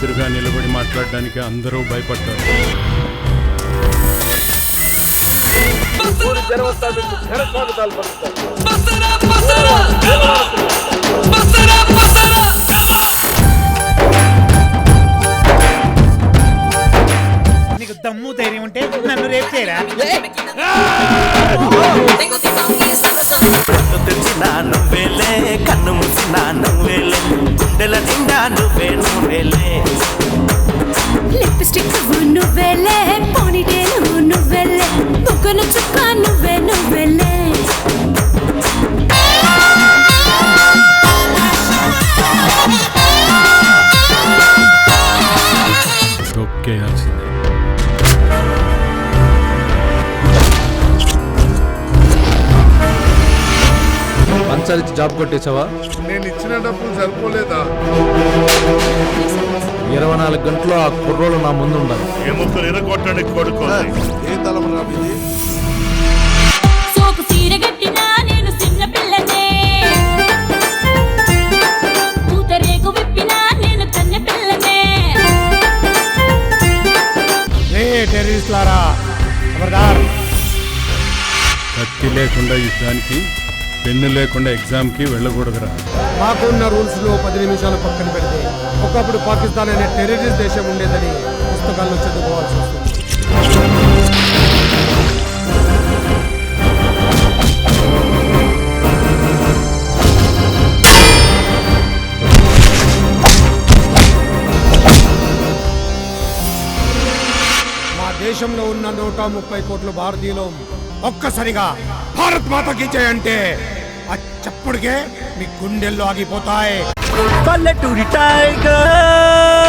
ఎదురుగా నిలబడి మాట్లాడడానికి అందరూ భయపడతారు. నీకు దమ్ము ధైర్యం ఉంటే నన్ను రేపు చేయరా. నువ్వేలే కన్ను ముసిన నువ్వేలే గుండెల నిండా నువ్వేలే లిప్స్టిక్ నువ్వేలే పోనీటేలు నువ్వేలే బుగ్గన చుక్క నువ్వేలే ఒక్కేయాల్సిందే. మంచాలిచ్చి జాబ్ కొట్టేసావా? నేను ఇచ్చిన డబ్బులు సరిపోలేదా? 24 గంటలు ఆ కుర్రోలు నా ముందు ఉండాలి. ఎముకలు ఎరగొట్టడానికి కొడుకు ఏ తలం రాబిది? సోపు సీర గట్టినా నేను చిన్న పిల్లనే పూతరేకు విప్పినా నేను కన్నె పిల్లనే. టెర్రరిస్టులారా ఖబర్దార్. కత్తి లేకుండా యుద్ధానికి, పెన్ను లేకుండా ఎగ్జామ్కి వెళ్ళకూడదురా. మాకున్న రూల్స్ లో 10 నిమిషాలు పక్కన పెడితే ఒకప్పుడు పాకిస్తాన్ అనే టెర్రరిస్ట్ దేశం ఉండేదని పుస్తకాల్లో చదువుకోవాల్సి వస్తుంది. మా దేశంలో ఉన్న 130 కోట్ల భారతీయులు ఒక్కసారిగా భారత్ మాతకి జై అంటే ఆ చప్పుడుకే మీ గుండెల్లో ఆగిపోతాయి. పల్లెటూరి టైగర్